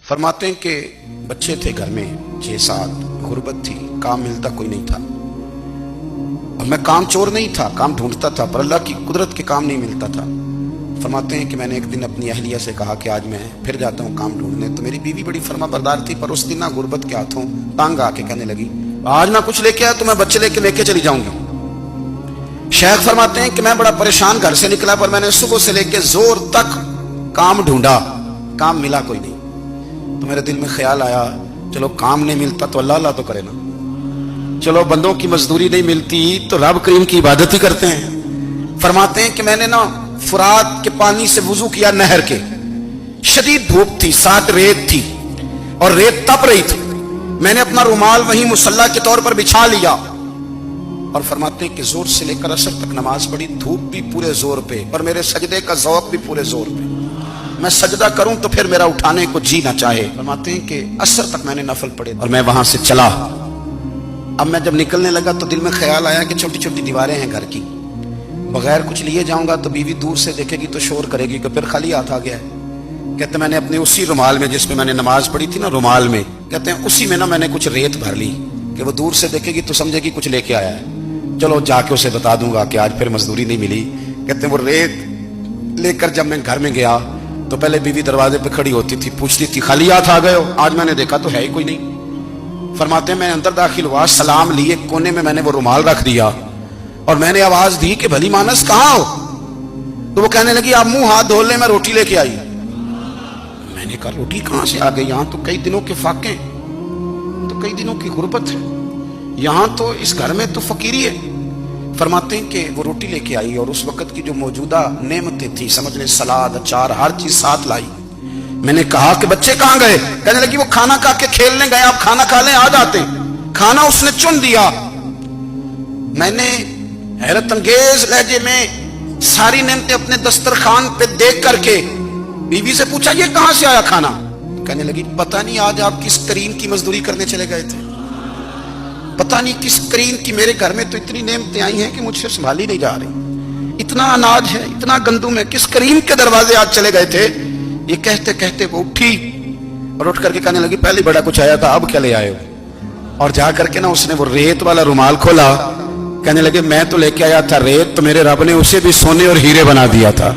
फरमाते हैं कि बच्चे थे घर में 6-7, गुर्बत थी, काम मिलता कोई नहीं था। और मैं काम चोर नहीं था, काम ढूंढता था, पर अल्लाह की कुदरत के काम नहीं मिलता था। फरमाते हैं कि मैंने एक दिन अपनी अहलिया से कहा कि आज मैं फिर जाता हूँ काम ढूंढने। तो मेरी बीवी बड़ी फर्मा बरदार थी, पर उस दिन ना गुर्बत के हाथों तंग आके कहने लगी, आज ना कुछ लेके आया तो मैं बच्चे लेके चली जाऊंगी। शेख फरमाते हैं कि मैं बड़ा परेशान घर से निकला, पर मैंने सुबह से लेके जोर तक काम ढूंढा, काम मिला कोई नहीं। तो मेरे दिल में ख्याल आया, चलो काम नहीं मिलता तो अल्लाह अल्लाह तो करे ना, चलो बंदों की मजदूरी नहीं मिलती तो रब करीम की इबादत ही करते हैं। फरमाते हैं कि मैंने ना फुरात के पानी से वुजू किया, नहर के। शदीद धूप थी, साथ रेत थी और रेत तप रही थी। मैंने अपना रुमाल वहीं मुसल्ला के तौर पर बिछा लिया और फरमाते हैं कि जोर से लेकर असर तक नमाज पढ़ी, धूप भी पूरे जोर पे और मेरे सजदे का ज़ौक़ भी पूरे जोर पे। मैं सजदा करूं तो फिर मेरा उठाने को जी ना चाहे। फरमाते हैं कि असर तक मैंने नफल पढ़े और मैं वहां से चला। अब मैं जब निकलने लगा तो दिल में ख्याल आया कि छोटी छोटी दीवारें हैं घर की, बगैर कुछ लिए जाऊंगा तो बीवी दूर से देखेगी तो शोर करेगी कि फिर खाली हाथ आ गया है। कहते मैंने अपने उसी रुमाल में जिसमें मैंने नमाज पढ़ी थी ना, रुमाल में, कहते हैं उसी में ना मैंने कुछ रेत भर ली कि वो दूर से देखेगी तो समझेगी कुछ लेके आया है। चलो जाके उसे बता दूंगा कि आज फिर मजदूरी नहीं मिली। कहते हैं वो रेत लेकर जब मैं घर में गया तो पहले बीवी दरवाजे पे खड़ी होती थी, पूछती थी खाली हाथ आ गए हो? आज मैंने देखा तो है ही कोई नहीं। फरमाते हैं मैं अंदर दाखिल हुआ, सलाम लिए, कोने में मैंने वो रुमाल रख दिया और मैंने आवाज दी कि भली मानस कहाँ हो? तो वो कहने लगी आप मुंह हाथ धो ले, मैं रोटी लेके आई। मैंने कहा रोटी कहां से आ गई? यहां तो कई दिनों के फाके, तो कई दिनों की गुर्बत है, यहां तो इस घर में तो फकीरी है। फरमाते हैं कि वो रोटी लेके आई और उस वक्त की जो मौजूदा नेमतें थी, समझ लें सलाद, अचार, हर चीज साथ लाई। मैंने कहा कि बच्चे कहां गए? कहने लगी वो खाना खा के खेलने गए, आप खाना खा लें आ जाते। खाना उसने चुन दिया। मैंने हैरत अंगेज लहजे में सारी नेमतें अपने दस्तरखान पे देख करके बीवी से पूछा ये कहां से आया खाना? कहने लगी पता नहीं, आज आप किस करीम की मजदूरी करने चले गए थे, पता नहीं किस करीम की, मेरे घर में तो इतनी नेमतें आई हैं कि मुझसे संभाली नहीं जा रही, इतना अनाज है, इतना गंदुम है, किस करीम के दरवाजे आज चले गए थे? ये कहते कहते वो उठी और उठ करके कहने लगी पहले बड़ा कुछ आया था, अब क्या ले आए हो? और जा करके ना उसने वो रेत वाला रुमाल खोला। कहने लगे मैं तो लेके आया था रेत, तो मेरे रब ने उसे भी सोने और हीरे बना दिया था।